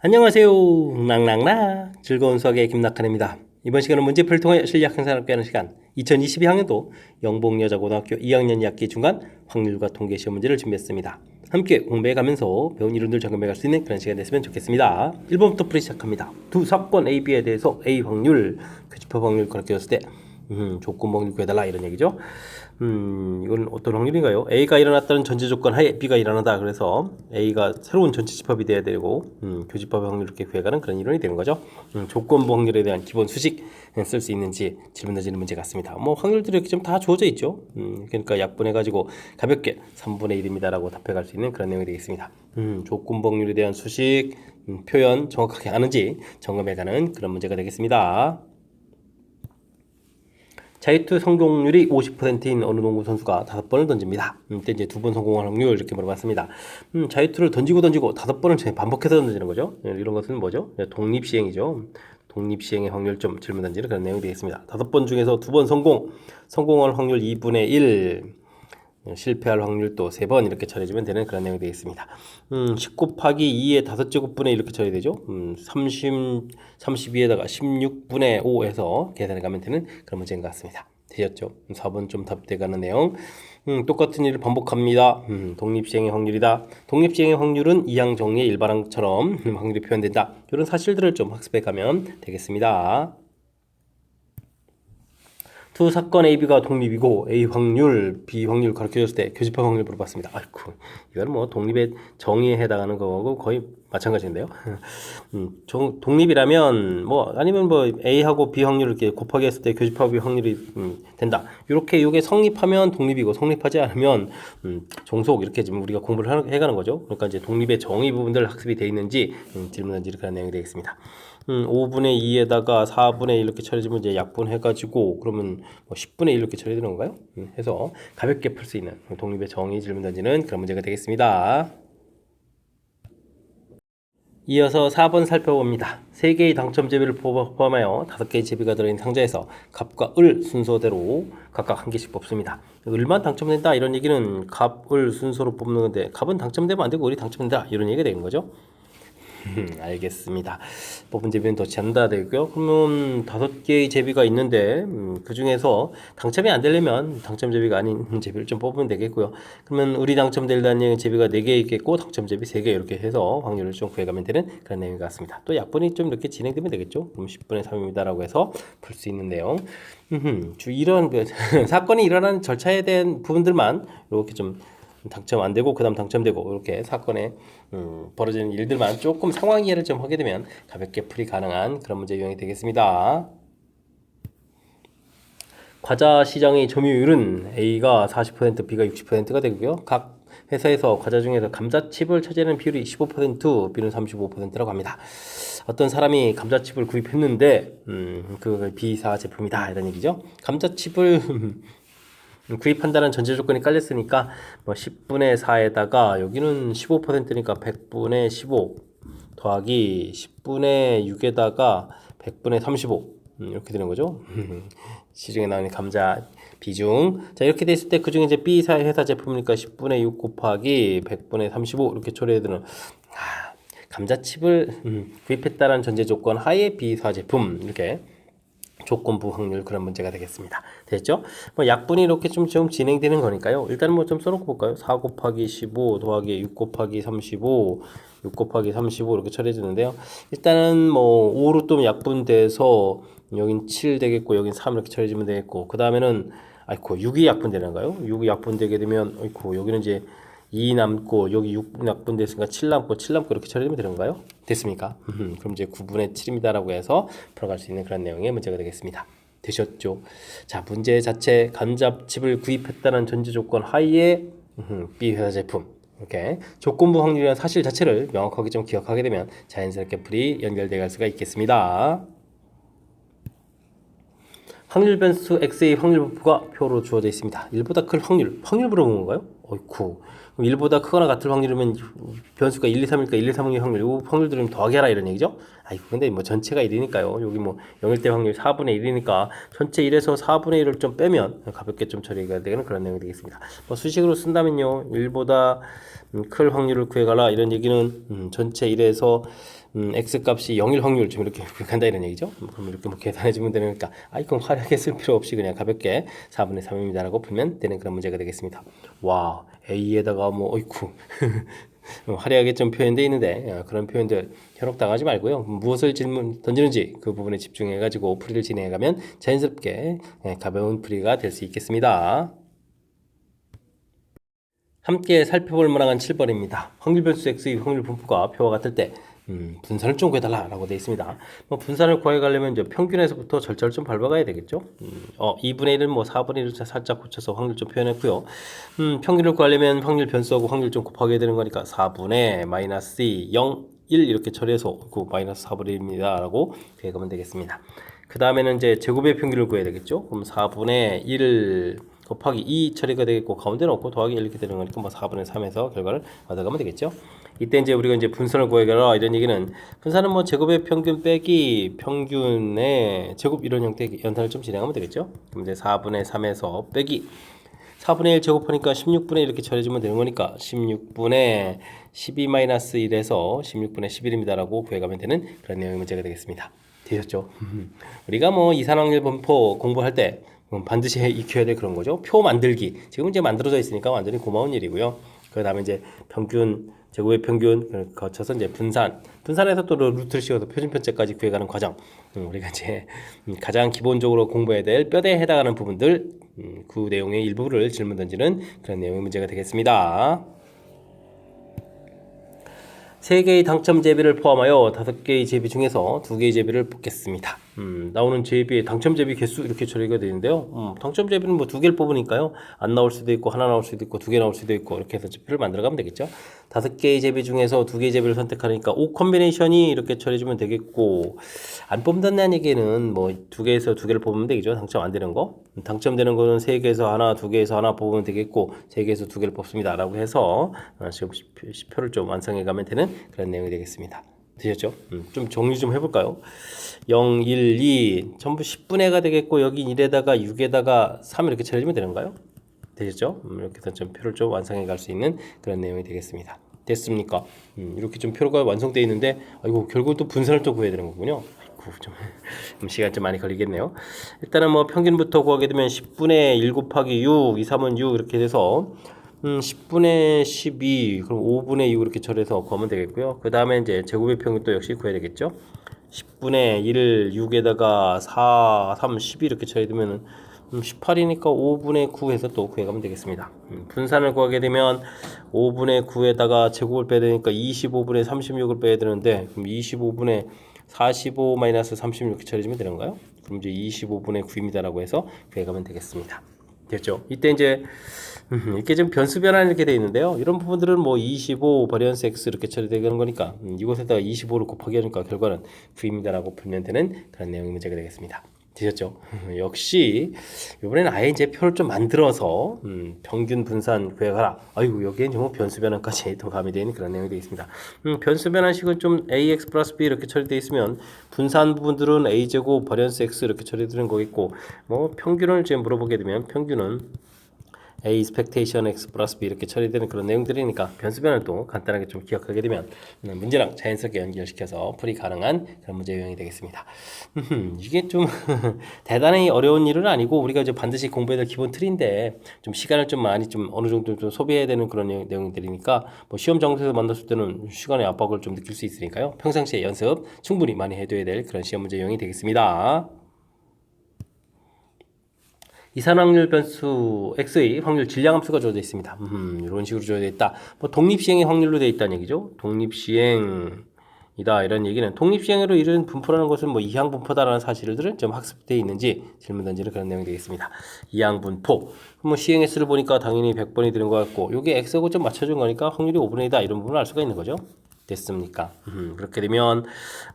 안녕하세요. 낭낭락 즐거운 수학의 김낙한입니다. 이번 시간은 문제풀이를 통해 실력 향상을 함께하는 시간 2022학년도 영봉여자고등학교 2학년 2학기 중간 확률과 통계 시험 문제를 준비했습니다. 함께 공부해가면서 배운 이론들 점검해갈 수 있는 그런 시간 됐으면 좋겠습니다. 1번부터 풀이 시작합니다. 두 사건 A, B에 대해서 A 확률, 교집합 확률 가르쳐줬을 때 조건 확률 구해달라 이런 얘기죠. 이건 어떤 확률인가요? A가 일어났다는 전제 조건 하에 B가 일어나다. 그래서 A가 새로운 전체 집합이 돼야 되고 교집합의 확률 이렇게 구해가는 그런 이론이 되는 거죠. 조건부 확률에 대한 기본 수식 쓸 수 있는지 질문 던지는 문제 같습니다. 뭐 확률들이 이렇게 좀 다 주어져 있죠. 그러니까 약분해가지고 가볍게 3분의 1입니다라고 답해갈 수 있는 그런 내용이 되겠습니다. 조건부 확률에 대한 수식 표현 정확하게 아는지 점검해가는 그런 문제가 되겠습니다. 자유투 성공률이 50%인 어느 농구 선수가 5번을 던집니다. 이때 이제 2번 성공할 확률 이렇게 물어봤습니다. 자유투를 던지고 5번을 반복해서 던지는 거죠. 이런 것은 뭐죠? 독립시행이죠. 독립시행의 확률 좀 질문 던지는 그런 내용이 되겠습니다. 5번 중에서 2번 성공할 확률 2분의 1, 실패할 확률도 3번 이렇게 처리해주면 되는 그런 내용이 되겠습니다. 10 곱하기 2의 5제곱분의 이렇게 처리되죠. 32에다가 16분의 5 해서 계산해 가면 되는 그런 문제인 것 같습니다. 되셨죠? 4번 좀 답돼가는 내용. 똑같은 일을 반복합니다. 독립시행의 확률이다. 독립시행의 확률은 이항 정리의 일반항처럼 확률이 표현된다. 이런 사실들을 좀 학습해 가면 되겠습니다. 두 사건 A, B가 독립이고 A 확률, B 확률 가르쳐줬을 때 교집합 확률 물어봤습니다. 아이고, 이거는 뭐 독립의 정의에 해당하는 거고 거의 마찬가지인데요. 독립이라면 뭐 아니면 뭐 A하고 B 확률을 이렇게 곱하기 했을 때 교집합의 확률이 된다. 이렇게 이게 성립하면 독립이고 성립하지 않으면 종속 이렇게 지금 우리가 공부를 해가는 거죠. 그러니까 이제 독립의 정의 부분들 학습이 돼 있는지 질문한지 그런 내용이 되겠습니다. 5분의 2에다가 4분의 1 이렇게 처리해주면 이제 약분해가지고 그러면 뭐 10분의 1 이렇게 처리되는 건가요? 해서 가볍게 풀 수 있는 독립의 정의 질문 던지는 그런 문제가 되겠습니다. 이어서 4번 살펴봅니다. 3개의 당첨 제비를 포함하여 5개의 제비가 들어있는 상자에서 갑과 을 순서대로 각각 한 개씩 뽑습니다. 을만 당첨된다 이런 얘기는 갑, 을 순서로 뽑는 건데 갑은 당첨되면 안 되고 을이 당첨된다 이런 얘기가 되는 거죠. 알겠습니다. 뽑은 제비는 더 잔다 되고요. 그러면 5개의 제비가 있는데 그 중에서 당첨이 안 되려면 당첨 제비가 아닌 제비를 좀 뽑으면 되겠고요. 그러면 을이 당첨되려는 제비가 4개 있겠고 당첨 제비 3개 이렇게 해서 확률을 좀 구해가면 되는 그런 내용 같습니다. 또 약분이 좀 이렇게 진행되면 되겠죠. 그럼 10분의 3입니다라고 해서 풀 수 있는 내용. 이런 사건이 일어나는 절차에 대한 부분들만 이렇게 좀 당첨 안 되고 그다음 당첨되고 이렇게 사건에 벌어지는 일들만 조금 상황 이해를 좀 하게 되면 가볍게 풀이 가능한 그런 문제 유형이 되겠습니다. 과자 시장의 점유율은 A가 40%, B가 60%가 되고요. 각 회사에서 과자 중에서 감자칩을 차지하는 비율이 15%, B는 35%라고 합니다. 어떤 사람이 감자칩을 구입했는데 그 B사 제품이다 이런 얘기죠. 감자칩을 구입한다는 전제 조건이 깔렸으니까 뭐 10분의 4에다가 여기는 15%니까 100분의 15 더하기 10분의 6에다가 100분의 35 이렇게 되는 거죠. 시중에 나오는 감자 비중. 자, 이렇게 됐을 때 그중에 이제 B사 회사 제품이니까 10분의 6 곱하기 100분의 35 이렇게 처리해야 되는 감자칩을 구입했다는 전제 조건 하에 B사 제품 이렇게 조건부 확률 그런 문제가 되겠습니다. 됐죠? 뭐 약분이 이렇게 좀 진행되는 거니까요. 일단 뭐 좀 써놓고 볼까요? 4 곱하기 15 더하기 6 곱하기 35 6 곱하기 35 이렇게 처리해 주는데요. 일단은 뭐 5로 또 약분돼서 여긴 7 되겠고 여긴 3 이렇게 처리해 주면 되겠고 그 다음에는 아이고 6이 약분되는가요? 6이 약분되게 되면 아이고 여기는 이제 2 남고 여기 6 약분됐으니까 7 남고 7 남고 이렇게 처리되면 되는 건가요? 됐습니까? 그럼 이제 9분의 7입니다라고 해서 풀어갈 수 있는 그런 내용의 문제가 되겠습니다. 되셨죠? 자, 문제 자체 감자칩을 구입했다는 전제 조건 하에 B 회사 제품 이렇게 조건부 확률이라는 사실 자체를 명확하게 좀 기억하게 되면 자연스럽게 풀이 연결돼 갈 수가 있겠습니다. 확률 변수 x의 확률 분포가 표로 주어져 있습니다. 1보다 클 확률 물어본 건가요? 어이쿠 그럼 1보다 크거나 같을 확률이면 변수가 1, 2, 3일까 1, 2, 3의 확률, 이 확률들을 좀 더하게 하라 이런 얘기죠. 아이고, 근데 뭐 전체가 1이니까요. 여기 뭐 0일 때 확률 4분의 1이니까 전체 1에서 4분의 1을 좀 빼면 가볍게 좀 처리가 되는 그런 내용이 되겠습니다. 뭐 수식으로 쓴다면요. 1보다 클 확률을 구해가라 이런 얘기는 전체 1에서 x 값이 0일 확률 좀 이렇게 간다 이런 얘기죠. 그럼 이렇게 뭐 계산해 주면 되니까 이건 화려하게 쓸 필요 없이 그냥 가볍게 4분의 3입니다라고 풀면 되는 그런 문제가 되겠습니다. 와, a에다가 뭐 어이쿠 화려하게 좀 표현되어 있는데 그런 표현들 현혹당하지 말고요. 무엇을 질문 던지는지 그 부분에 집중해 가지고 풀이를 진행해가면 자연스럽게 가벼운 풀이가 될 수 있겠습니다. 함께 살펴볼 만한 7번입니다. 확률 변수 x의 확률 분포가 표와 같을 때 분산을 좀 구해달라라고 되어 있습니다. 뭐 분산을 구해가려면 이제 평균에서부터 절차를 좀 밟아가야 되겠죠. 2분의 1은 뭐 4분의 1을 살짝 고쳐서 확률 좀 표현했고요. 평균을 구하려면 확률 변수하고 확률 좀 곱하게 되는 거니까 4분의 마이너스 0, 1 이렇게 처리해서 그 마이너스 4분의 1입니다. 라고 구해가면 되겠습니다. 그 다음에는 이제 제곱의 평균을 구해야 되겠죠. 그럼 4분의 1 곱하기 2 처리가 되겠고 가운데 넣고 더하기 1 이렇게 되는 거니까 뭐 4분의 3에서 결과를 받아가면 되겠죠. 이때 이제 우리가 이제 분산을 구해라 이런 얘기는 분산은 뭐 제곱의 평균 빼기 평균의 제곱 이런 형태의 연산을 좀 진행하면 되겠죠. 그럼 이제 4분의 3에서 빼기 4분의 1 제곱하니까 16분의 1 이렇게 처리해주면 되는 거니까 16분의 12-1에서 16분의 11입니다라고 구해가면 되는 그런 내용의 문제가 되겠습니다. 되셨죠? 우리가 뭐 이산확률 분포 공부할 때 반드시 익혀야 될 그런 거죠. 표 만들기. 지금 이제 만들어져 있으니까 완전히 고마운 일이고요. 그 다음에 이제 평균, 제곱의 평균 거쳐서 이제 분산해서 또 루트를 씌워서 표준편제까지 구해가는 과정. 우리가 이제 가장 기본적으로 공부해야 될 뼈대에 해당하는 부분들, 그 내용의 일부를 질문 던지는 그런 내용의 문제가 되겠습니다. 3개의 당첨 제비를 포함하여 5개의 제비 중에서 2개의 제비를 뽑겠습니다. 나오는 제비의 당첨 제비 개수 이렇게 처리가 되는데요. 당첨 제비는 뭐 2개를 뽑으니까요. 안 나올 수도 있고 하나 나올 수도 있고 2개 나올 수도 있고 이렇게 해서 제비를 만들어가면 되겠죠. 5개의 제비 중에서 2개의 제비를 선택하니까 5 컨비네이션이 이렇게 처리해주면 되겠고 안 뽑는다는 얘기는 뭐 2개에서 2개를 뽑으면 되겠죠. 당첨 안 되는 거. 당첨되는 거는 3개에서 하나, 2개에서 하나 뽑으면 되겠고 3개에서 2개를 뽑습니다. 라고 해서 지금 시표를 좀 완성해가면 되는 그런 내용이 되겠습니다. 되셨죠? 좀 정리 좀 해볼까요? 0, 1, 2 전부 10분의가 되겠고 여기 1에다가 6에다가 3 이렇게 처리해주면 되는가요? 되셨죠? 이렇게 해서 좀 표를 좀 완성해 갈 수 있는 그런 내용이 되겠습니다. 됐습니까? 이렇게 좀 표가 완성되어 있는데 아이고 결국 또 분산을 또 구해야 되는 거군요. 좀 시간 좀 많이 걸리겠네요. 일단은 뭐 평균부터 구하게 되면 10분의 1 곱하기 6, 2, 3은 6 이렇게 돼서 10분의 12, 그럼 5분의 6 이렇게 처리해서 구하면 되겠고요. 그 다음에 이제 제곱의 평균도 역시 구해야 되겠죠. 10분의 1을 6에다가 4, 3, 12 이렇게 처리되면 18이니까 5분의 9 해서 또 구해가면 되겠습니다. 분산을 구하게 되면 5분의 9에다가 제곱을 빼야 되니까 25분의 36을 빼야 되는데 그럼 25분의 45-36 이렇게 처리해주면 되는가요? 그럼 이제 25분의 9입니다라고 해서 구해가면 되겠습니다. 됐죠? 이때 이제 이렇게 좀 변수 변환 이렇게 되어 있는데요. 이런 부분들은 뭐 25 바리언스 x 이렇게 처리되는 거니까 이곳에다가 25를 곱하기 하니까 결과는 9입니다라고 풀면 되는 그런 내용의 문제가 되겠습니다. 되셨죠? 역시 이번에는 아예 이제 표를 좀 만들어서 평균 분산 구해가라. 아이고 여기에 뭐 변수 변환까지 더 가미되어 있는 그런 내용이 되겠습니다. 변수 변환식은 좀 ax 플러스 b 이렇게 처리되어 있으면 분산 부분들은 a 제곱 바리언스 x 이렇게 처리되는 거겠고 뭐 평균을 이제 물어보게 되면 평균은 A expectation x 플러스 b 이렇게 처리되는 그런 내용들이니까 변수 변환을 또 간단하게 좀 기억하게 되면 문제랑 자연스럽게 연결시켜서 풀이 가능한 그런 문제 유형이 되겠습니다. 이게 좀 대단히 어려운 일은 아니고 우리가 이제 반드시 공부해야 될 기본 틀인데 좀 시간을 좀 많이 좀 어느 정도 좀 소비해야 되는 그런 내용들이니까 뭐 시험 장소에서 만났을 때는 시간의 압박을 좀 느낄 수 있으니까요. 평상시에 연습 충분히 많이 해둬야 될 그런 시험 문제 유형이 되겠습니다. 이산확률 변수 x의 확률 질량함수가 주어져 있습니다. 이런 식으로 주어져 있다. 뭐 독립시행의 확률로 되어 있다는 얘기죠. 독립시행이다 이런 얘기는 독립시행으로 이른 분포라는 것은 뭐 이항분포다라는 사실들은 좀 학습되어 있는지 질문 던지는 그런 내용이 되겠습니다. 이항분포. 뭐 시행의 수를 보니까 당연히 100번이 되는 것 같고 이게 x하고 좀 맞춰준 거니까 확률이 5분의 1이다 이런 부분을 알 수가 있는 거죠. 됐습니까? 그렇게 되면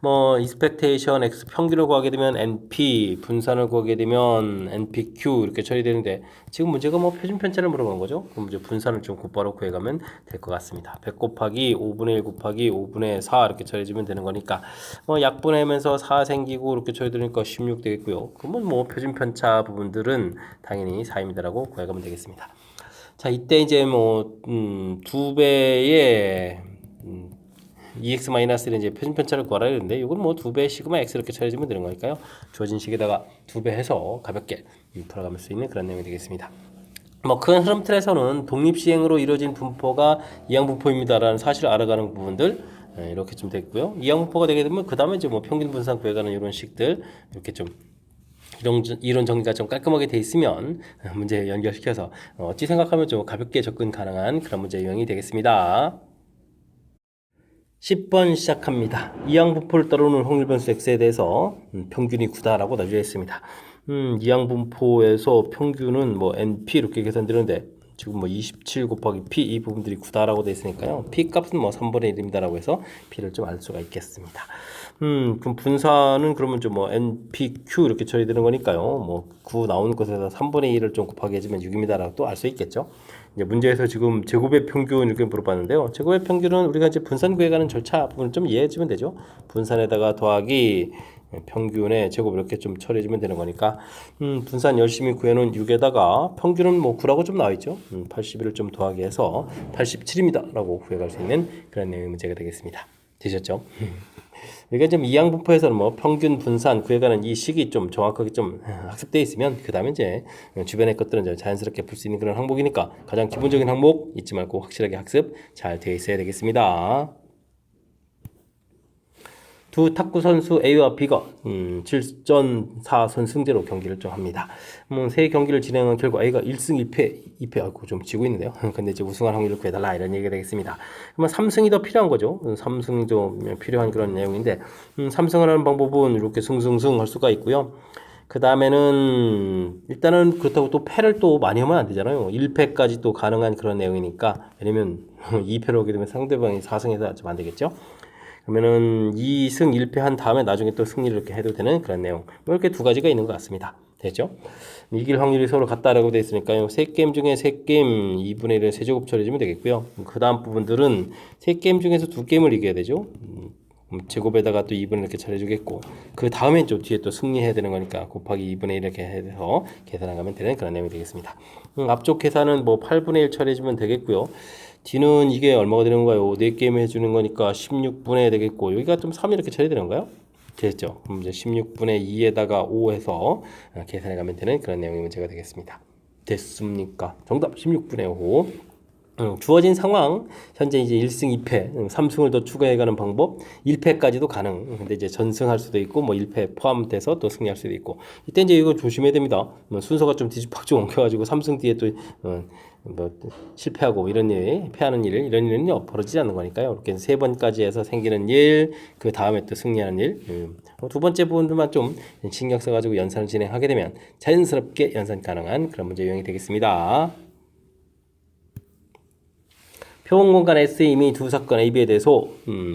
뭐 expectation x 평균을 구하게 되면 NP 분산을 구하게 되면 NPQ 이렇게 처리되는데 지금 문제가 뭐 표준 편차를 물어보는 거죠. 그럼 이제 분산을 좀 곧바로 구해가면 될 것 같습니다. 100 곱하기 5분의 1 곱하기 5분의 4 이렇게 처리해주면 되는 거니까 뭐 약분하면서 4 생기고 이렇게 처리되니까 16 되겠고요. 그러면 뭐 표준 편차 부분들은 당연히 4입니다라고 구해가면 되겠습니다. 자, 이때 이제 뭐 2배의 EX-1을 이제 표준 편차를 구하라 했는데 이건 뭐 2배 시그마 X 이렇게 처리해주면 되는 거니까요. 주어진 식에다가 2배 해서 가볍게 풀어갈 수 있는 그런 내용이 되겠습니다. 뭐 큰 흐름 틀에서는 독립시행으로 이루어진 분포가 이항분포입니다라는 사실을 알아가는 부분들 이렇게 좀 됐고요. 이항분포가 되게 되면 그 다음에 이제 뭐 평균 분산 구해가는 이런 식들 이렇게 좀 이론 정리가 좀 깔끔하게 돼 있으면 문제 연결시켜서 어찌 생각하면 좀 가볍게 접근 가능한 그런 문제 유형이 되겠습니다. 10번 시작합니다. 이항분포를 따르는 확률 변수 x에 대해서 평균이 9다라고 나열했습니다. 이항분포에서 평균은 뭐 np 이렇게 계산되는데 지금 뭐 27 곱하기 p 이 부분들이 9다라고 되어 있으니까요. p 값은 뭐 3분의 1입니다라고 해서 p를 좀 알 수가 있겠습니다. 그럼 분산은 그러면 좀 뭐 npq 이렇게 처리되는 거니까요. 뭐 9 나오는 것에서 3분의 1을 좀 곱하기 해주면 6입니다라고 또 알 수 있겠죠. 이제 문제에서 지금 제곱의 평균 이렇게 물어봤는데요. 제곱의 평균은 우리가 이제 분산 구해가는 절차 부분을 좀 이해해 주면 되죠. 분산에다가 더하기 평균의 제곱 이렇게 좀 처리해주면 되는 거니까 분산 열심히 구해놓은 6에다가 평균은 뭐 9라고 좀 나와있죠. 81을 좀 더하기 해서 87입니다 라고 구해갈 수 있는 그런 내용의 문제가 되겠습니다. 되셨죠? 그러니까 좀 이항분포에서는 뭐 평균 분산 구해가는 이 식이 좀 정확하게 좀 학습되어 있으면 그 다음에 이제 주변의 것들은 이제 자연스럽게 풀 수 있는 그런 항목이니까 가장 기본적인 항목 잊지 말고 확실하게 학습 잘 되어 있어야 되겠습니다. 두 탁구 선수 A와 B가 7전 4선 승제로 경기를 좀 합니다. 세 경기를 진행한 결과 A가 1승 2패 하고 좀 지고 있는데요. 근데 이제 우승할 확률을 구해달라 이런 얘기가 되겠습니다. 그러면 3승이 더 필요한 거죠. 3승이 좀 필요한 그런 내용인데 3승을 하는 방법은 이렇게 승승승 할 수가 있고요. 그 다음에는 일단은 그렇다고 또 패를 또 많이 하면 안 되잖아요. 1패까지 또 가능한 그런 내용이니까 왜냐면 2패를 오게 되면 상대방이 4승해서 좀 안 되겠죠. 그러면은 2승 1패 한 다음에 나중에 또 승리를 이렇게 해도 되는 그런 내용. 뭐 이렇게 두 가지가 있는 것 같습니다. 됐죠? 이길 확률이 서로 같다라고 되어 있으니까요. 3게임 중에 3게임 2분의 1을 세제곱 처리해주면 되겠고요. 그 다음 부분들은 3게임 중에서 2게임을 이겨야 되죠. 제곱에다가 또 2분의 1 이렇게 처리해주겠고 그 다음에 좀 뒤에 또 승리해야 되는 거니까 곱하기 2분의 1 이렇게 해서 계산하면 되는 그런 내용이 되겠습니다. 앞쪽 계산은 뭐 8분의 1 처리해주면 되겠고요. D는 이게 얼마가 되는 건가요? 4게임 해주는 거니까 16분의 되겠고 여기가 좀 3 이렇게 처리되는 건가요? 됐죠? 그럼 이제 16분의 2에다가 5 해서 계산해 가면 되는 그런 내용의 문제가 되겠습니다. 됐습니까? 정답 16분의 5. 주어진 상황 현재 이제 1승 2패 3승을 더 추가해가는 방법 1패까지도 가능. 근데 이제 전승할 수도 있고 뭐 1패 포함돼서 또 승리할 수도 있고 이때 이제 이거 조심해야 됩니다. 뭐 순서가 좀 뒤집박죽 엉켜가지고 3승 뒤에 또 뭐 실패하고 이런 일, 패하는 일 이런 일은 벌어지지 않는 거니까요. 이렇게 3번까지 해서 생기는 일, 그 다음에 또 승리하는 일, 두 번째 부분들만 좀 신경 써가지고 연산을 진행하게 되면 자연스럽게 연산 가능한 그런 문제 유형이 되겠습니다. 표본 공간 S에 이미 두 사건 A, B에 대해서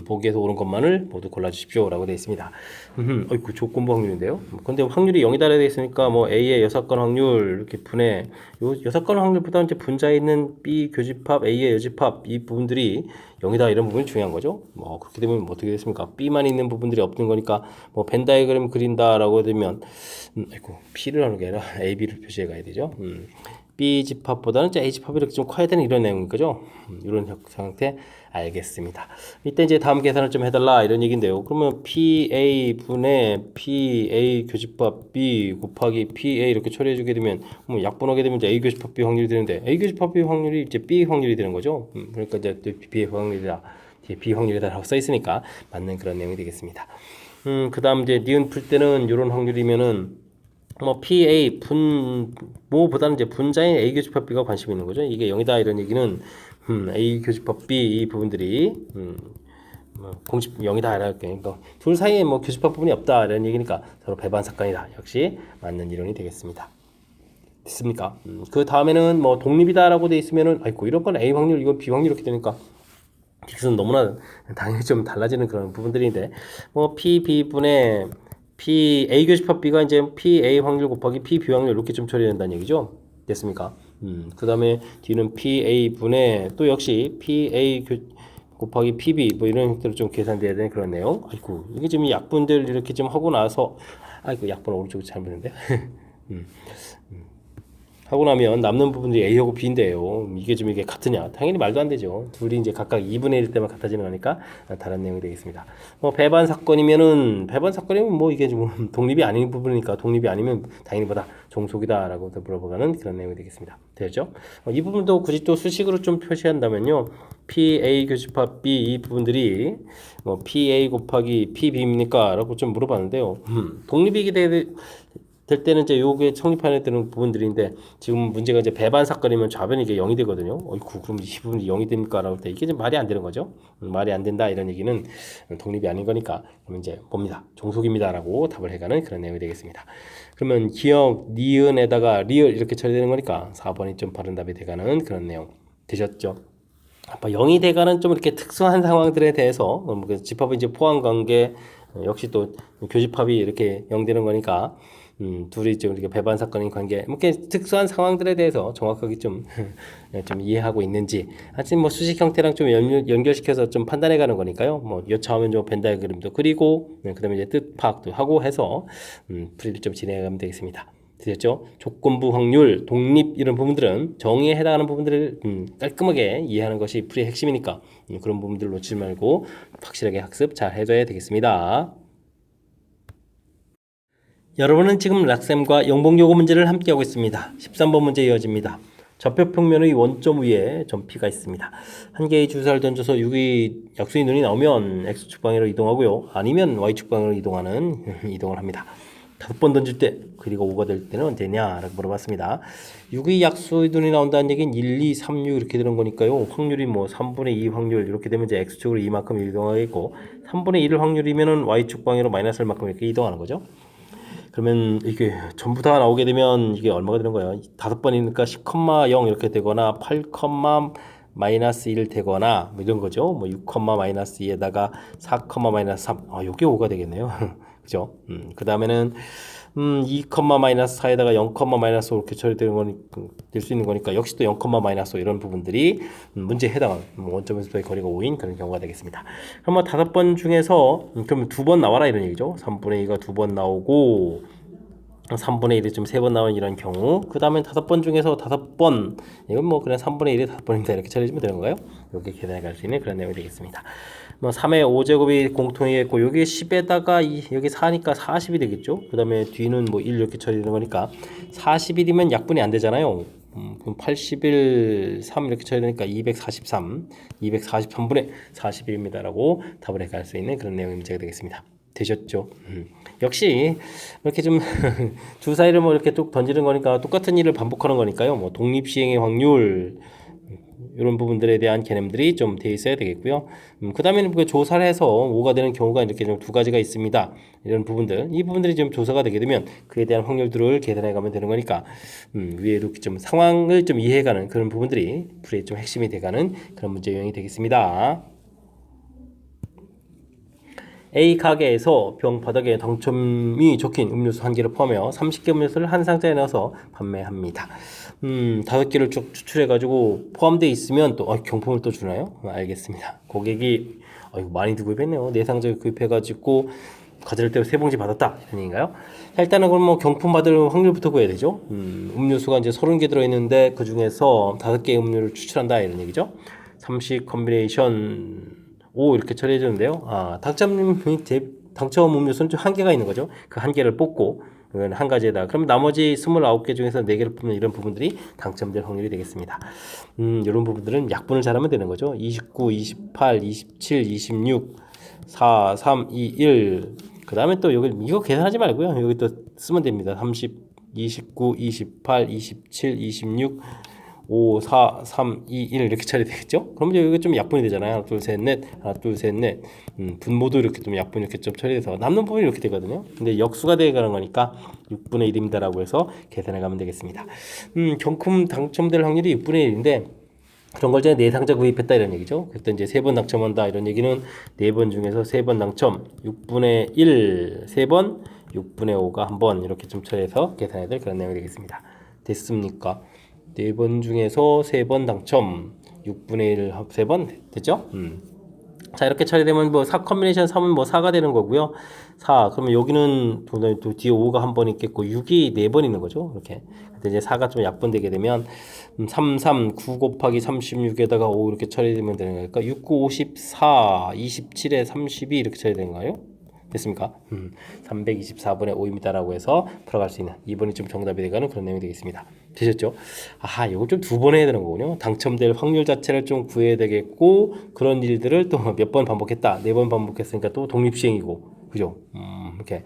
보기에서 옳은 것만을 모두 골라주십시오 라고 되어 있습니다. 어이구 조건부 확률인데요. 근데 확률이 0이 달해 되어 있으니까 뭐 A의 여사건 확률 이렇게 분해 요 여사건 확률보다 이제 분자에 있는 B 교집합 A의 여집합 이 부분들이 0이다 이런 부분이 중요한 거죠. 뭐 그렇게 되면 뭐 어떻게 됐습니까? B만 있는 부분들이 없는 거니까 뭐 벤 다이그램 그린다라고 되면 아이고 P를 하는 게 아니라 A, B를 표시해 가야 되죠. B 집합보다는 A 집합이 이렇게 좀 커야 되는 이런 내용인 거죠. 이런 상태 알겠습니다. 이때 이제 다음 계산을 좀 해달라 이런 얘기인데요. 그러면 PA 분의 PA 교집합 B 곱하기 PA 이렇게 처리해주게 되면 뭐 약분하게 되면 이제 A 교집합 B 확률이 되는데 A 교집합 B 확률이 이제 B 확률이 되는 거죠. 그러니까 이제 B의 확률이다, 뒤에 B 확률이다라고 써 있으니까 맞는 그런 내용이 되겠습니다. 그다음 이제 니은 풀 때는 이런 확률이면은 뭐 PA 분모보다는 이제 분자인 A 교집합 B가 관심이 있는 거죠. 이게 0이다 이런 얘기는 A 교집합 B 이 부분들이 뭐 공식 0이다 이렇게 그러니까 둘 사이에 뭐 교집합 부분이 없다 이런 얘기니까 서로 배반 사건이다. 역시 맞는 이론이 되겠습니다. 됐습니까? 그 다음에는 뭐 독립이다라고 돼 있으면은 아이고 이런 건 A 확률 이건 B 확률 이렇게 되니까 딕스는 너무나 당연히 좀 달라지는 그런 부분들인데 뭐 PB분의 PA 교집합 B가 이제 PA 확률 곱하기 PB 확률 이렇게 좀 처리된다는 얘기죠. 됐습니까? 그 다음에 뒤는 PA분의 또 역시 곱하기 PB 뭐 이런 형태로 좀 계산돼야 되는 그런 내용. 아이고 이게 지금 약분들 이렇게 좀 하고 나서 아이고 약분 오른쪽에 잘못했는데 하고 나면 남는 부분들이 A하고 B인데요. 이게 좀 이게 같으냐? 당연히 말도 안 되죠. 둘이 이제 각각 2분의 1 때만 같아지는 거니까 다른 내용이 되겠습니다. 뭐 배반 사건이면 뭐 이게 좀 독립이 아닌 부분이니까 독립이 아니면 당연히 보다 종속이다라고 물어보가는 그런 내용이 되겠습니다. 되죠? 이 부분도 굳이 또 수식으로 좀 표시한다면요. PA 교집합 B 이 부분들이 뭐 PA 곱하기 PB입니까? 라고 좀 물어봤는데요. 독립이게 될 때는 이제 요게 성립하는 되는 부분들인데 지금 문제가 이제 배반 사건이면 좌변이 이게 0이 되거든요. 어이구 그럼 이 부분이 0이 됩니까? 라고 할 때 이게 좀 말이 안 되는 거죠. 말이 안 된다 이런 얘기는 독립이 아닌 거니까 그럼 이제 뭡니다. 종속입니다라고 답을 해가는 그런 내용이 되겠습니다. 그러면 기억, 니은에다가 리을 이렇게 처리되는 거니까 4번이 좀 바른 답이 돼가는 그런 내용 되셨죠? 0이 돼가는 좀 이렇게 특수한 상황들에 대해서 집합의 이제 포함 관계 역시 또 교집합이 이렇게 0 되는 거니까 둘이 좀 이렇게 배반 사건인 관계, 뭐 이렇게 특수한 상황들에 대해서 정확하게 좀 이해하고 있는지, 하여튼 뭐 수식 형태랑 좀 연결시켜서 좀 판단해가는 거니까요. 뭐 여차하면 좀 벤 다이어그램도 그리고, 그다음에 이제 뜻 파악도 하고 해서 풀이를 좀 진행하면 되겠습니다. 되셨죠? 조건부 확률, 독립 이런 부분들은 정의에 해당하는 부분들을 깔끔하게 이해하는 것이 풀이의 핵심이니까 그런 부분들 놓치지 말고 확실하게 학습 잘 해줘야 되겠습니다. 여러분은 지금 락셈과 영봉요거 문제를 함께하고 있습니다. 13번 문제 이어집니다. 좌표평면의 원점 위에 점 P가 있습니다. 한 개의 주사를 던져서 약수의 눈이 나오면 X축 방향으로 이동하고요. 아니면 Y축 방향으로 이동을 합니다. 5번 던질 때 그리고 5가 될 때는 언제냐? 라고 물어봤습니다. 6의 약수의 눈이 나온다는 얘기는 1, 2, 3, 6 이렇게 되는 거니까요. 확률이 뭐 3분의 2 확률 이렇게 되면 이제 X축으로 이만큼 이동하겠고 3분의 1 확률이면은 Y축 방향으로 마이너스 얼마큼 이렇게 이동하는 거죠. 그러면 이게 전부 다 나오게 되면 이게 얼마가 되는 거예요? 5번이니까 10,0 이렇게 되거나 8, 마이너스 1 되거나 뭐 이런 거죠. 뭐 6, 마이너스 2에다가 4, 마이너스 3. 요게 5가 되겠네요. 그죠? 그 다음에는 2, 마이너스 4에다가 0, 마이너스 5 이렇게 처리되는 거니 될 수 있는 거니까 역시 또 0, 마이너스 5 이런 부분들이 문제에 해당하는 원점에서의 거리가 5인 그런 경우가 되겠습니다. 그럼 뭐 5번 중에서 그럼 2번 나와라 이런 얘기죠. 3분의 2가 2번 나오고 3분의 1이 좀 3번 나오는 이런 경우 그 다음에 5번 중에서 5번 이건 뭐 그냥 3분의 1이 5번입니다 이렇게 처리해주면 되는 거예요. 이렇게 계산해 갈 수 있는 그런 내용이 되겠습니다. 뭐 3의 5제곱이 공통이겠고 여기 10에다가 여기 4니까 40이 되겠죠. 그 다음에 뒤는 뭐 1 이렇게 처리되는 거니까 41이면 약분이 안 되잖아요. 그럼 81, 3 이렇게 처리되니까 243, 243분의 41입니다 라고 답을 해 갈 수 있는 그런 내용의 문제가 되겠습니다. 되셨죠? 역시 이렇게 좀 주사위를 뭐 이렇게 쭉 던지는 거니까 똑같은 일을 반복하는 거니까요. 뭐 독립 시행의 확률 이런 부분들에 대한 개념들이 좀 돼 있어야 되겠고요. 그 다음에는 조사를 해서 5가 되는 경우가 이렇게 좀 2가지가 있습니다. 이런 부분들, 이 부분들이 좀 조사가 되게 되면 그에 대한 확률들을 계산해 가면 되는 거니까 위에 이렇게 좀 상황을 좀 이해해가는 그런 부분들이 풀이의 좀 핵심이 돼가는 그런 문제 유형이 되겠습니다. A 가게에서 병 바닥에 당첨이 적힌 음료수 1개를 포함하여 30개 음료수를 한 상자에 넣어서 판매합니다. 5개를 쭉 추출해가지고 포함되어 있으면 또 경품을 또 주나요? 알겠습니다. 고객이 많이 구입했네요. 4상자 구입해가지고 가져올 때 3봉지 받았다 이런 얘기인가요? 일단은 그럼 뭐 경품 받을 확률부터 구해야 되죠. 음료수가 이제 30개 들어있는데 그 중에서 5개의 음료를 추출한다 이런 얘기죠. 30 컴비네이션 5 이렇게 처리해 주는데요. 당첨 음료수는 좀 한계가 있는 거죠. 그 한계를 뽑고 한 가지에다 그럼 나머지 29개 중에서 4개를 뽑는 이런 부분들이 당첨될 확률이 되겠습니다. 이런 부분들은 약분을 잘하면 되는 거죠. 29, 28, 27, 26, 4, 3, 2, 1. 그 다음에 또 이거 계산하지 말고요. 여기 또 쓰면 됩니다. 30, 29, 28, 27, 26, 5, 4, 3, 2, 1 이렇게 처리되겠죠? 그러면 여기 좀 약분이 되잖아요. 하나, 둘, 셋, 넷. 하나, 둘, 셋, 넷. 분모도 이렇게 좀 약분 이렇게 좀 처리돼서 남는 부분이 이렇게 되거든요. 근데 역수가 되어가는 거니까 6분의 1입니다라고 해서 계산해 가면 되겠습니다. 경품 당첨될 확률이 6분의 1인데 그런 걸 이제 네 상자 구입했다 이런 얘기죠. 그때 이제 3번 당첨한다 이런 얘기는 4번 중에서 3번 당첨 6분의 1 3번 6분의 5가 한 번 이렇게 좀 처리해서 계산해야 될 그런 내용이 되겠습니다. 됐습니까? 4번 중에서 3번 당첨 6분의 1 3번 됐죠? 자 이렇게 처리되면 뭐 4 컨비네이션 3은 뭐 4가 되는 거고요. 4 그러면 여기는 또 뒤에 5가 한 번 있겠고 6이 4번 있는 거죠. 이렇게 근데 이제 4가 좀 약분되게 되면 9 곱하기 36에다가 5 이렇게 처리되면 되는 거니까 6, 9, 54 27에 32 이렇게 처리되는 거예요. 됐습니까? 324분의 5입니다라고 해서 풀어갈 수 있는 2번이 좀 정답이 되가는 그런 내용이 되겠습니다. 되셨죠? 아, 이거 좀 2번 해야 되는 거군요. 당첨될 확률 자체를 좀 구해야 되겠고 그런 일들을 또 몇 번 반복했다. 4번 반복했으니까 또 독립시행이고 그죠? 이렇게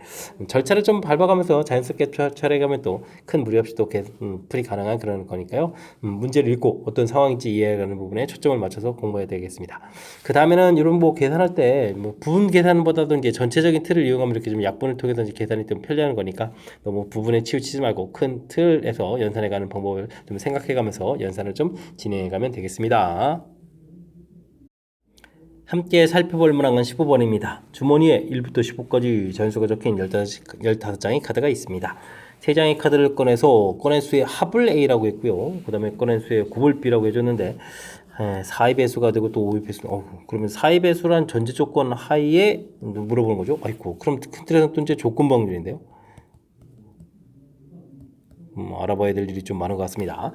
절차를 좀 밟아가면서 자연스럽게 처리해가면 또 큰 무리 없이 또 풀이 가능한 그런 거니까요. 문제를 읽고 어떤 상황인지 이해하는 부분에 초점을 맞춰서 공부해야 되겠습니다. 그 다음에는 이런 뭐 계산할 때 뭐 부분 계산보다도 이제 전체적인 틀을 이용하면 이렇게 좀 약분을 통해서 이제 계산이 좀 편리한 거니까 너무 부분에 치우치지 말고 큰 틀에서 연산해가는 방법을 좀 생각해가면서 연산을 좀 진행해가면 되겠습니다. 함께 살펴볼 문항은 15번입니다. 주머니에 1부터 15까지 전수가 적힌 15장의 카드가 있습니다. 3장의 카드를 꺼내서 꺼낸 수의 합을 A라고 했고요. 그 다음에 꺼낸 수의 곱을 B라고 해줬는데 4의 배수가 되고 또 5의 배수. 그러면 4의 배수란 전제 조건 하에 물어보는 거죠. 아이고, 그럼 큰 틀에서 또 이제 조건 방정인데요. 알아봐야 될 일이 좀 많은 것 같습니다.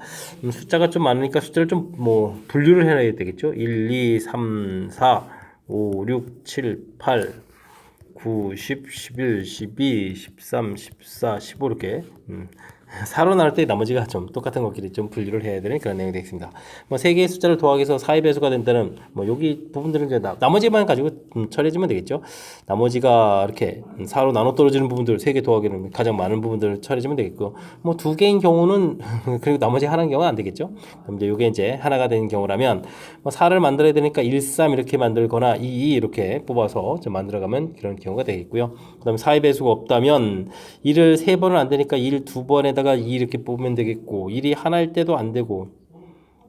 숫자가 좀 많으니까 숫자를 좀 뭐 분류를 해야 되겠죠. 1, 2, 3, 4, 5, 6, 7, 8, 9, 10, 11, 12, 13, 14, 15 이렇게 4로 나눌 때 나머지가 좀 똑같은 것끼리 좀 분류를 해야 되는 그런 내용이 되겠습니다. 뭐 3개의 숫자를 더하기해서 4의 배수가 된다는 뭐 여기 부분들은 이제 나머지만 가지고 처리해주면 되겠죠. 나머지가 이렇게 4로 나눠 떨어지는 부분들 3개 더하기는 가장 많은 부분들을 처리해주면 되겠고 뭐 2개인 경우는 그리고 나머지 하나인 경우는 안 되겠죠. 그럼 이제 이게 이제 하나가 되는 경우라면 뭐 4를 만들어야 되니까 1, 3 이렇게 만들거나 2, 2 이렇게 뽑아서 좀 만들어가면 그런 경우가 되겠고요. 그 다음에 4의 배수가 없다면 1을 3번은 안 되니까 1 2번에다가 2 이렇게 뽑으면 되겠고 1이 하나일 때도 안 되고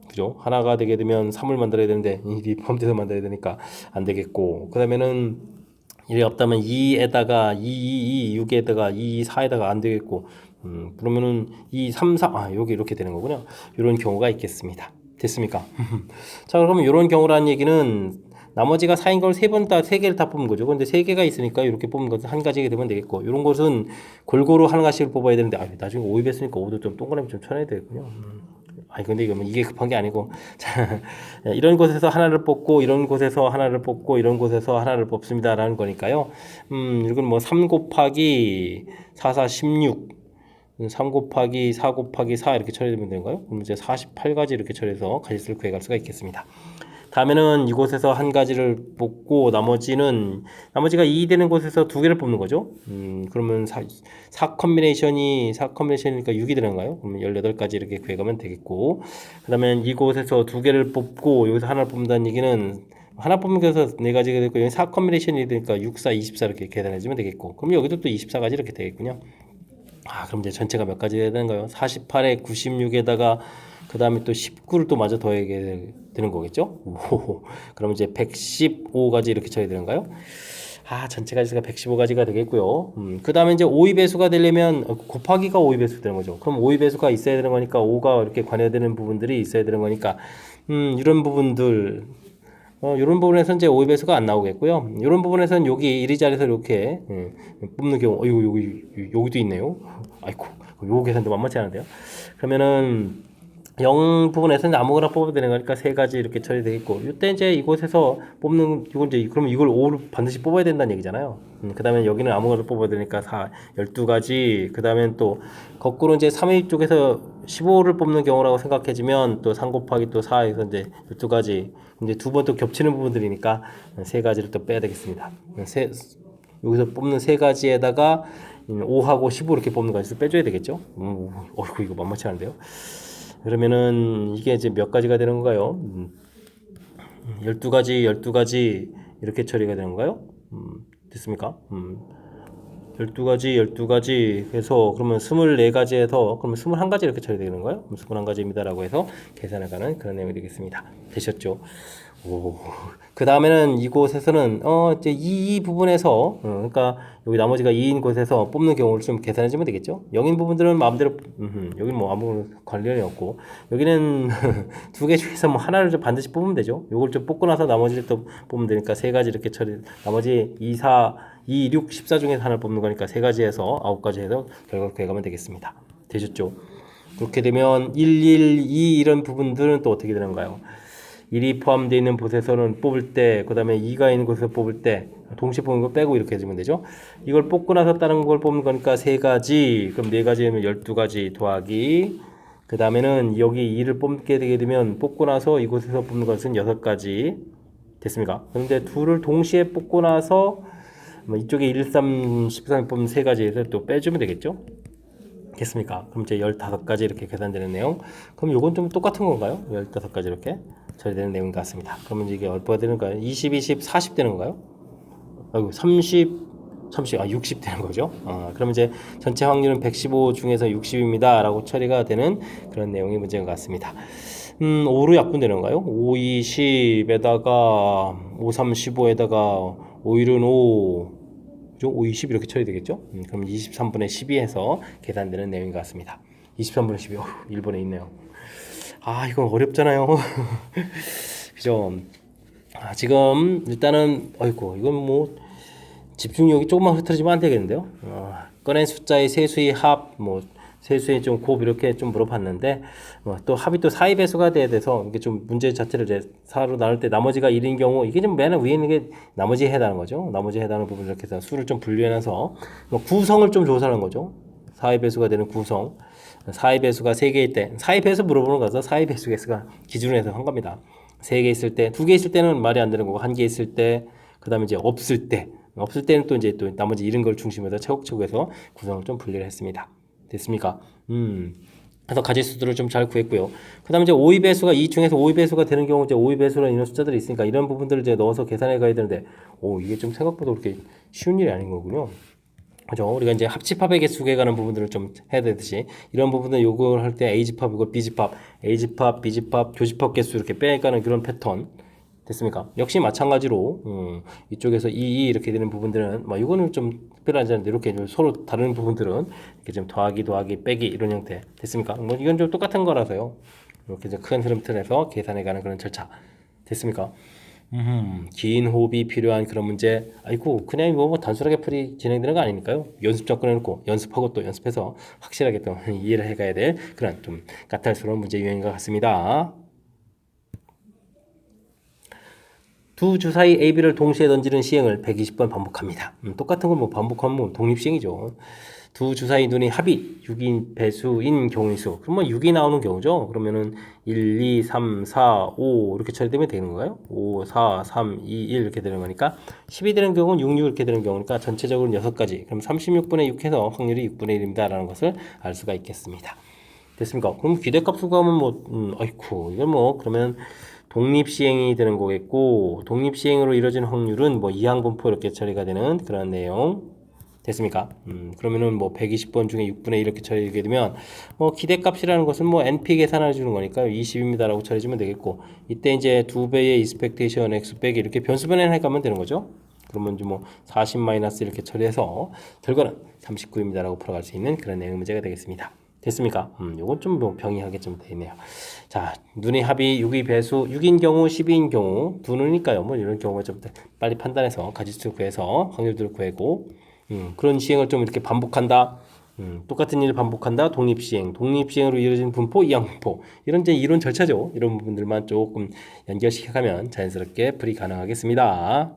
그죠? 하나가 되게 되면 3을 만들어야 되는데 1이 포함돼서 만들어야 되니까 안 되겠고 그 다음에는 1이 없다면 2에다가 2, 2, 2, 6에다가 2, 4에다가 안 되겠고 그러면은 2, 3, 4 여기 이렇게 되는 거군요. 이런 경우가 있겠습니다. 됐습니까? 자 그러면 이런 경우라는 얘기는 나머지가 4인 걸 3개를 다 뽑은 거죠. 근데 3개가 있으니까 이렇게 뽑은 것은 한 가지가 되면 되겠고 이런 것은 골고루 하나씩 뽑아야 되는데 나중에 5입 했으니까 5도 좀 동그라미 좀 쳐내야 되겠군요. 아니 근데 이게 급한 게 아니고 자, 이런 곳에서 하나를 뽑고 이런 곳에서 하나를 뽑고 이런 곳에서 하나를 뽑습니다라는 거니까요. 이건 뭐 3 곱하기 4, 4, 16 3 곱하기 4 곱하기 4 이렇게 처리되면 되는가요? 그럼 이제 48가지 이렇게 처리해서 가짓수를 구해갈 수가 있겠습니다. 다음에는 이곳에서 한 가지를 뽑고 나머지가 2 되는 곳에서 2개를 뽑는 거죠. 그러면 4 컨비네이션이니까 6이 되는가요? 그러면 18가지 이렇게 구해가면 되겠고 그 다음에 이곳에서 2개를 뽑고 여기서 하나를 뽑는다는 얘기는 하나 뽑는 것에서 4가지가 되고 여기 4 컨비네이션이 되니까 6, 4, 24 이렇게 계산해주면 되겠고 그럼 여기도 또 24가지 이렇게 되겠군요. 그럼 이제 전체가 몇 가지 해야 되는가요? 48에 96에다가 그 다음에 또 19를 또 마저 더하게 되는 거겠죠? 그럼 이제 115가지 이렇게 쳐야 되는가요? 전체 가지수가 115가지가 되겠고요. 그 다음에 이제 5의 배수가 되려면 곱하기가 5의 배수 되는 거죠. 그럼 5의 배수가 있어야 되는 거니까 5가 이렇게 관여되는 부분들이 있어야 되는 거니까 이런 부분들 이런 부분에서 이제 5의 배수가 안 나오겠고요. 이런 부분에서는 여기 1의 자리에서 이렇게 뽑는 경우 여기도 있네요. 아이고 요 계산도 만만치 않은데요. 그러면은 0 부분에서는 아무거나 뽑아도 되는 거니까 3가지 이렇게 처리되겠고 이때 이제 이곳에서 뽑는 이건 이제 그러면 이걸 5를 반드시 뽑아야 된다는 얘기잖아요. 그 다음에 여기는 아무거나 뽑아야 되니까 12가지 그 다음에 또 거꾸로 이제 3의 쪽에서 15를 뽑는 경우라고 생각해주면 또 3 곱하기 또 4에서 이제 12가지 이제 2번 또 겹치는 부분들이니까 3가지를 또 빼야 되겠습니다. 여기서 뽑는 3가지에다가 5하고 15 이렇게 뽑는 가지를 빼줘야 되겠죠. 이거 만만치 않은데요. 그러면은 이게 이제 몇 가지가 되는 건가요? 12가지 이렇게 처리가 되는 건가요? 됐습니까? 12가지, 12가지 해서 그러면 24가지에서 그러면 21가지 이렇게 처리되는 거예요? 그럼 21가지입니다라고 해서 계산해 가는 그런 내용이 되겠습니다. 되셨죠? 오. 그 다음에는 이곳에서는 이제 이 부분에서 그러니까 여기 나머지가 2인 곳에서 뽑는 경우를 좀 계산해 주면 되겠죠? 0인 부분들은 마음대로 여기는 뭐 아무 관련이 없고 여기는 두 개 중에서 뭐 하나를 좀 반드시 뽑으면 되죠. 요걸 좀 뽑고 나서 나머지를 또 뽑으면 되니까 세 가지 이렇게 처리 나머지 2, 4, 2, 6, 14 중에서 하나를 뽑는 거니까 세 가지에서 9가지 해서 결과를 구해가면 되겠습니다. 되셨죠? 그렇게 되면 1, 1, 2 이런 부분들은 또 어떻게 되는가요? 1이 포함되어 있는 곳에서는 뽑을 때, 그 다음에 2가 있는 곳에서 뽑을 때, 동시에 뽑는 거 빼고 이렇게 해주면 되죠. 이걸 뽑고 나서 다른 걸 뽑는 거니까 3가지, 그럼 4가지면 12가지 더하기, 그 다음에는 여기 2를 뽑게 되게 되면 뽑고 나서 이곳에서 뽑는 것은 6가지 됐습니까? 그런데 둘을 동시에 뽑고 나서 이쪽에 1, 3, 13 뽑는 3가지에서 또 빼주면 되겠죠? 됐습니까? 그럼 이제 15가지 이렇게 계산되는 내용. 그럼 요건 좀 똑같은 건가요? 15가지 이렇게 처리되는 내용 같습니다. 그러면 이게 얼마가 되는 거예요? 20, 20, 40 되는 건가요? 아이고, 60 되는 거죠. 그러면 이제 전체 확률은 115 중에서 60입니다. 라고 처리가 되는 그런 내용의 문제인 것 같습니다. 5로 약분되는 건가요? 5, 20에다가 5, 3, 15에다가 5, 1은 5, 그죠? 5, 20 이렇게 처리되겠죠? 그럼 23분의 12 해서 계산되는 내용인 것 같습니다. 23분의 12, 일본에 있네요. 이건 어렵잖아요. 그죠? 지금 일단은 이건 뭐 집중력이 조금만 흐트러지면 안 되겠는데요. 꺼낸 숫자의 세수의 합, 세수의 좀 곱 이렇게 좀 물어봤는데 또 합이 또 4의 배수가 돼야 돼서 이게 좀 문제 자체를 이제 4로 나눌 때 나머지가 1인 경우 이게 좀 맨 위에 있는 게 나머지에 해당하는 거죠. 나머지에 해당하는 부분을 이렇게 해서 수를 좀 분류해놔서 구성을 좀 조사하는 거죠. 4의 배수가 되는 구성. 4의 배수가 3개일 때 4의 배수 물어보는 거라서 4의 배수 개수가 기준으로 해서 한 겁니다. 3개 있을 때, 2개 있을 때는 말이 안 되는 거고 1개 있을 때, 그 다음에 이제 없을 때는 또 이제 또 나머지 이런 걸 중심으로 차곡차곡해서 구성을 좀 분리를 했습니다. 됐습니까? 그래서 가지수들을 좀 잘 구했고요. 그 다음에 이제 5의 배수가 이 중에서 5의 배수가 되는 경우 이제 5의 배수라는 이런 숫자들이 있으니까 이런 부분들을 이제 넣어서 계산해 가야 되는데, 이게 좀 생각보다 그렇게 쉬운 일이 아닌 거군요. 그죠? 우리가 이제 합집합의 개수 구해가는 부분들을 좀 해야 되듯이 이런 부분들 요구를 할 때 A집합, 이거 B집합, A집합, B집합, 교집합 개수 이렇게 빼가는 그런 패턴 됐습니까? 역시 마찬가지로 이쪽에서 2 이렇게 되는 부분들은 이거는 좀 특별하지 않은데 이렇게 서로 다른 부분들은 이렇게 좀 더하기, 빼기 이런 형태 됐습니까? 이건 좀 똑같은 거라서요. 이렇게 이제 큰 흐름 틀에서 계산해가는 그런 절차 됐습니까? 긴 호흡이 필요한 그런 문제. 그냥 뭐 단순하게 풀이 진행되는 거 아니니까요. 연습장 꺼내놓고 연습하고 또 연습해서 확실하게 또 이해를 해가야 될 그런 좀 까탈스러운 문제 유형인 것 같습니다. 두 주사위 AB를 동시에 던지는 시행을 120번 반복합니다. 똑같은 걸 반복하면 독립시행이죠. 두 주사위 눈이 합이 6인 배수인 경우의 수. 그럼 6이 나오는 경우죠. 그러면은 1, 2, 3, 4, 5 이렇게 처리되면 되는 거예요. 5, 4, 3, 2, 1 이렇게 되는 거니까 10이 되는 경우는 6, 6 이렇게 되는 경우니까 전체적으로 6가지. 그럼 36분의 6 해서 확률이 6분의 1입니다. 라는 것을 알 수가 있겠습니다. 됐습니까? 그럼 기대값을 구하면 이건 그러면 독립시행이 되는 거겠고 독립시행으로 이루어진 확률은 이항분포 이렇게 처리가 되는 그런 내용 됐습니까? 그러면은 120번 중에 6분의 1 이렇게 처리하게 되면 기대값이라는 것은 NP 계산해 주는 거니까 20입니다라고 처리해주면 되겠고 이때 이제 2배의 expectation x 빼기 이렇게 변수 변환해 가면 되는 거죠. 그러면 이제 40 마이너스 이렇게 처리해서 결과는 39입니다라고 풀어갈 수 있는 그런 내용 문제가 되겠습니다. 됐습니까? 요건 좀 병이하게 좀 되네요. 자, 눈의 합이 6의 배수, 6인 경우, 12인 경우, 두 눈이니까요. 이런 경우가 좀 빨리 판단해서 가지수 구해서 확률들을 구하고, 그런 시행을 좀 이렇게 반복한다. 똑같은 일을 반복한다. 독립시행으로 이루어진 분포, 이항분포. 이런 이제 이론 절차죠. 이런 부분들만 조금 연결시켜가면 자연스럽게 풀이 가능하겠습니다.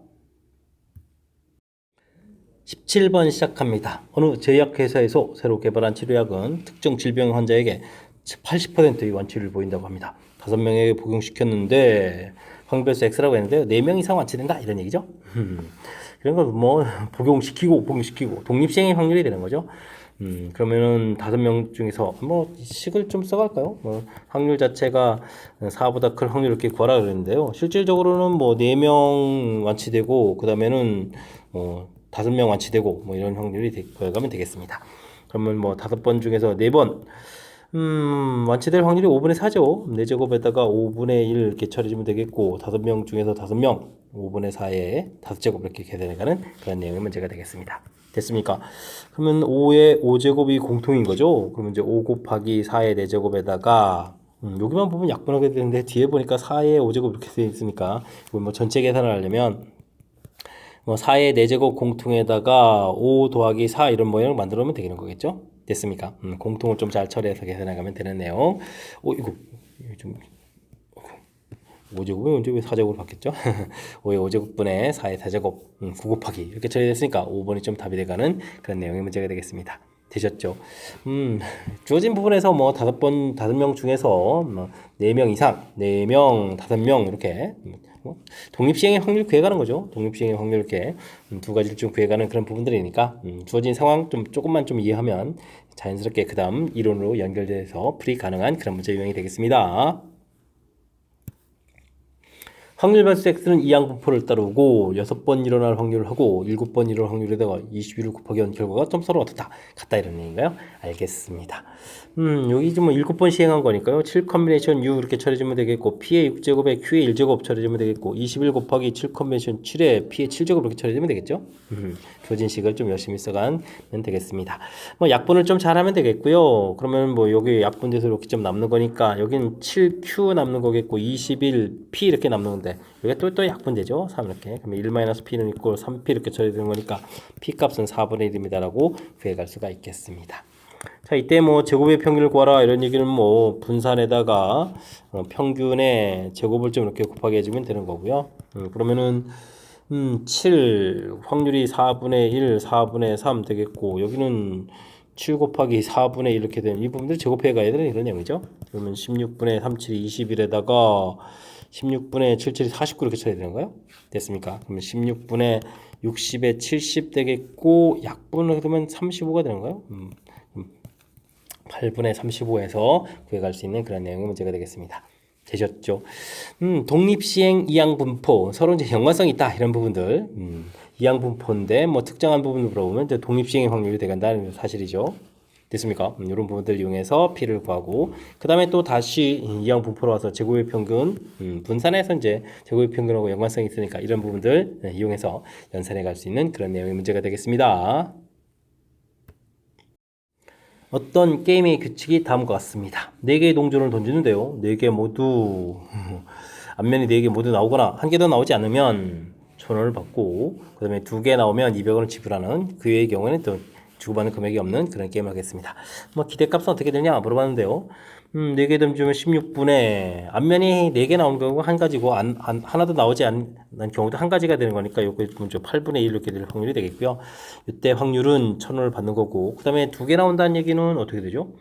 17번 시작합니다. 어느 제약회사에서 새로 개발한 치료약은 특정 질병 환자에게 80%의 완치율을 보인다고 합니다. 5명에게 복용시켰는데 확률별수 X라고 했는데요. 4명 이상 완치된다 이런 얘기죠. 그런 걸 복용시키고 독립시행의 확률이 되는 거죠. 그러면은 5명 중에서 식을 좀 써갈까요? 확률 자체가 4보다 클 확률 이렇게 구하라 그랬는데요. 실질적으로는 4명 완치되고 그 다음에는 5명 완치되고 뭐 이런 확률이 구해가면 되겠습니다. 그러면 뭐 5번 중에서 4번 완치될 확률이 5분의 4죠. 4제곱에다가 5분의 1 이렇게 처리해주면 되겠고 5명 중에서 5명 5분의 4에 5제곱 이렇게 계산해가는 그런 내용의 문제가 되겠습니다. 됐습니까? 그러면 5의 5제곱이 공통인 거죠. 그러면 이제 5 곱하기 4의 4제곱에다가 여기만 보면 약분하게 되는데 뒤에 보니까 4의 5제곱 이렇게 되어 있으니까 뭐 전체 계산을 하려면 뭐 4의 4제곱 공통에다가 5 더하기 4 이런 모양을 만들어 놓으면 되는 거겠죠? 됐습니까? 공통을 좀 잘 처리해서 계산해가면 되는 내용. 이거 좀 5제곱이 언제 왜 4제곱으로 바뀌었죠? 5의 5제곱분의 4의 4제곱 9 곱하기 이렇게 처리됐으니까 5번이 좀 답이 돼가는 그런 내용의 문제가 되겠습니다. 되셨죠? 주어진 부분에서 뭐 5명 중에서 뭐 4명 이상, 4명, 5명 이렇게 독립시행의 확률 구해가는 거죠. 독립시행의 확률 이렇게 두 가지를 좀 구해가는 그런 부분들이니까 주어진 상황 좀 조금만 좀 이해하면 자연스럽게 그 다음 이론으로 연결돼서 풀이 가능한 그런 문제 유형이 되겠습니다. 확률 변수 x는 이항분포를 따르고 6번 일어날 확률을 하고 7번 일어날 확률에다가 21을 곱하기 한 결과가 점수로 어떻다 같다 이런 얘기인가요? 알겠습니다. 여기 좀 7번 시행한 거니까요. 7 컨비네이션 6 이렇게 처리해주면 되겠고 P의 6제곱에 Q의 1제곱 처리해주면 되겠고 21 곱하기 7 컨비네이션 7에 P의 7제곱 이렇게 처리해주면 되겠죠. 주어진 식을 좀 열심히 써가면 되겠습니다. 뭐 약분을 좀 잘하면 되겠고요. 그러면 뭐 여기 약분돼서 이렇게 좀 남는 거니까 여기는 7Q 남는 거겠고 21P 이렇게 남는 건데 여기가 또 약분되죠. 3 이렇게. 그러면 1-P는 있고 3P 이렇게 처리되는 거니까 P 값은 4분의 1입니다라고 구해갈 수가 있겠습니다. 자, 이때 뭐 제곱의 평균을 구하라 이런 얘기는 뭐 분산에다가 평균의 제곱을 좀 이렇게 곱하게 해주면 되는 거고요. 그러면은 7 확률이 4분의 1, 4분의 3 되겠고 여기는 7 곱하기 4분의 1 이렇게 되는 이 부분들 제곱해 가야 되는 이런 내용이죠. 그러면 16분의 37이 21에다가 16분의 77이 49 이렇게 쳐야 되는 거예요. 됐습니까? 그러면 16분의 60에 70 되겠고 약분을 그러면 35가 되는 거예요. 8분의 35에서 구해갈 수 있는 그런 내용의 문제가 되겠습니다. 되셨죠? 독립시행 이항분포 서로 이제 연관성이 있다 이런 부분들 이항분포인데 뭐 특정한 부분을 물어보면 이제 독립시행의 확률이 되간다는 사실이죠. 됐습니까? 이런 부분들을 이용해서 P를 구하고 그 다음에 또 다시 이항분포로 와서 제곱의 평균 분산해서 이제 제곱의 평균하고 연관성이 있으니까 이런 부분들 이용해서 연산해 갈 수 있는 그런 내용의 문제가 되겠습니다. 어떤 게임의 규칙이 다음과 같습니다. 4개의 동전을 던지는데요. 4개 모두 앞면이 4개 모두 나오거나 한 개 더 나오지 않으면 1,000원을 받고 그 다음에 2개 나오면 200원을 지불하는 그 외의 경우에는 또 주고받는 금액이 없는 그런 게임을 하겠습니다. 뭐 기대값은 어떻게 되냐 물어봤는데요. 4개 던지면 16분에 앞면이 4개 나오는 경우가 한 가지고 하나도 나오지 않는 경우도 한 가지가 되는 거니까 요거 먼저 8분의 1 이렇게 될 확률이 되겠고요. 이때 확률은 1,000원을 받는 거고 그 다음에 2개 나온다는 얘기는 어떻게 되죠?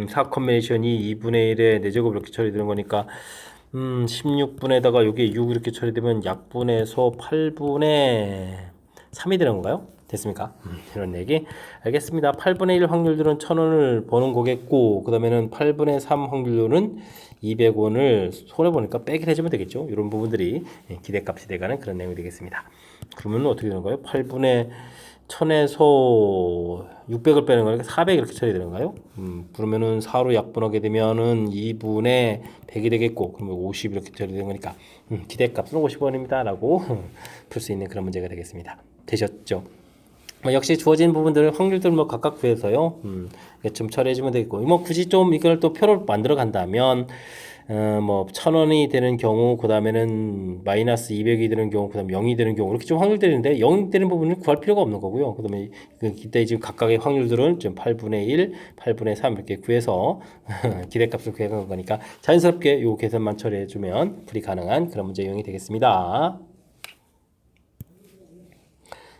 4 컨비네이션이 2분의 1에 4제곱 이렇게 처리되는 거니까 16분에다가 여기 6 이렇게 처리되면 약분해서 8분의 3이 되는 건가요? 됐습니까? 이런 얘기 알겠습니다. 8분의 1 확률들은 1,000원을 버는 거겠고 그 다음에는 8분의 3 확률로는 200원을 손해보니까 빼기를 해주면 되겠죠. 이런 부분들이 기대값이 돼가는 그런 내용이 되겠습니다. 그러면 어떻게 되는 거예요? 8분의 1000에서 600을 빼는 거니까 400 이렇게 처리되는 거예요. 그러면은 4로 약분하게 되면은 2분의 100이 되겠고 그러면 50 이렇게 처리되는 거니까 기대값은 50원입니다 라고 풀 수 있는 그런 문제가 되겠습니다. 되셨죠? 역시 주어진 부분들을 확률들 뭐 각각 구해서요. 좀 처리해주면 되겠고 뭐 굳이 좀 이걸 또 표를 만들어 간다면 뭐 1,000원이 되는 경우 그 다음에는 마이너스 200이 되는 경우 그 다음 0이 되는 경우 이렇게 좀 확률 되는데 0이 되는 부분을 구할 필요가 없는 거고요. 그 다음에 이때 지금 각각의 확률들은 좀 8분의 1, 8분의 3 이렇게 구해서 기대값을 구해간 거니까 자연스럽게 요 계산만 처리해주면 풀이 가능한 그런 문제 유형이 되겠습니다.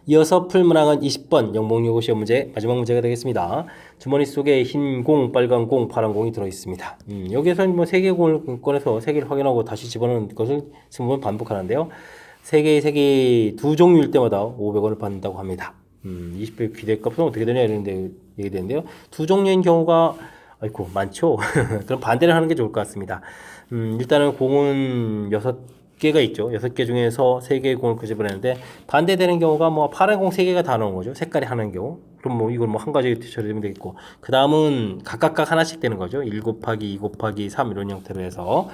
이어서 풀 문항은 20번 영복여고 시험 문제 마지막 문제가 되겠습니다. 주머니 속에 흰 공, 빨간 공, 파란 공이 들어있습니다. 여기에서는 뭐 3개의 공을 꺼내서 3개를 확인하고 다시 집어넣는 것을 20번 반복하는데요. 3개의 색이 두 종류일 때마다 500원을 받는다고 합니다. 20배 기대값은 어떻게 되냐 이런데 얘기되는데요. 두 종류인 경우가 아이고 많죠. 그럼 반대를 하는 게 좋을 것 같습니다. 일단은 공은 6개가 있죠. 6개 중에서 3개의 공을 끄집어내는데 반대되는 경우가 뭐 파란 공 3개가 다 나오는 거죠. 색깔이 하나인 경우. 그럼 뭐 이걸 뭐 한 가지 처리하면 되겠고 그 다음은 각각 하나씩 되는 거죠. 1 곱하기 2 곱하기 3 이런 형태로 해서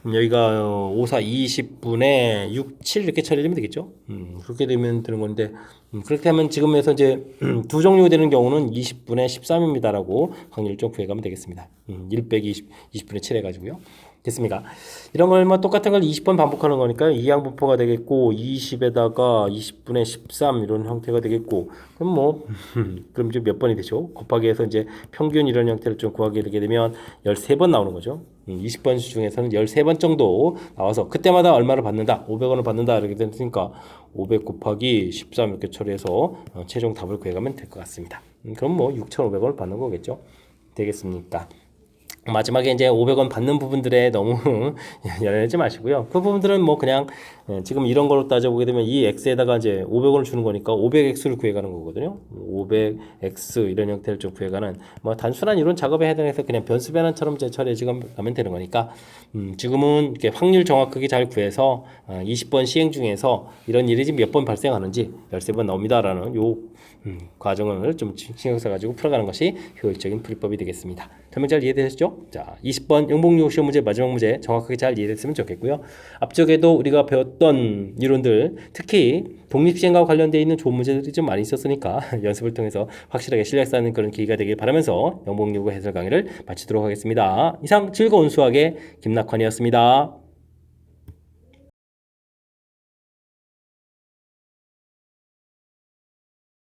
여기가 5, 4, 20분에 6, 7 이렇게 처리하면 되겠죠. 그렇게 되면 되는 건데 그렇게 하면 지금에서 이제 두 종류 되는 경우는 20분에 13입니다라고 확률을 좀 구해가면 되겠습니다. 1 빼기 20분에 7 해가지고요. 됐습니까? 이런 걸 뭐 똑같은 걸 20번 반복하는 거니까 이항분포가 되겠고 20에다가 20분의 13 이런 형태가 되겠고 그럼 뭐 그럼 이제 몇 번이 되죠? 곱하기 해서 이제 평균 이런 형태를 좀 구하게 되게 되면 13번 나오는 거죠. 20번 중에서는 13번 정도 나와서 그때마다 얼마를 받는다? 500원을 받는다 이렇게 되니까 500 곱하기 13 이렇게 처리해서 최종 답을 구해가면 될 것 같습니다. 그럼 뭐 6,500원을 받는 거겠죠? 되겠습니까? 마지막에 이제 500원 받는 부분들에 너무 연연하지 마시고요. 그 부분들은 뭐 그냥 지금 이런 걸로 따져보게 되면 이 x에다가 이제 500원을 주는 거니까 500x를 구해가는 거거든요. 500x 이런 형태를 좀 구해가는 뭐 단순한 이런 작업에 해당해서 그냥 변수 변환처럼 제 처리해 가면 되는 거니까 지금은 이렇게 확률 정확하게 잘 구해서 20번 시행 중에서 이런 일이 지금 몇 번 발생하는지 13번 나옵니다라는 요 과정을 좀 신경 써가지고 풀어가는 것이 효율적인 풀이법이 되겠습니다. 설명 잘 이해되셨죠? 자, 20번 영복용 시험 문제 마지막 문제 정확하게 잘 이해됐으면 좋겠고요. 앞쪽에도 우리가 배웠던 이론들 특히 독립시행과 관련되어 있는 좋은 문제들이 좀 많이 있었으니까 연습을 통해서 확실하게 실력 쌓는 그런 기회가 되길 바라면서 영복용고 해설 강의를 마치도록 하겠습니다. 이상 즐거운 수학의 김낙환이었습니다.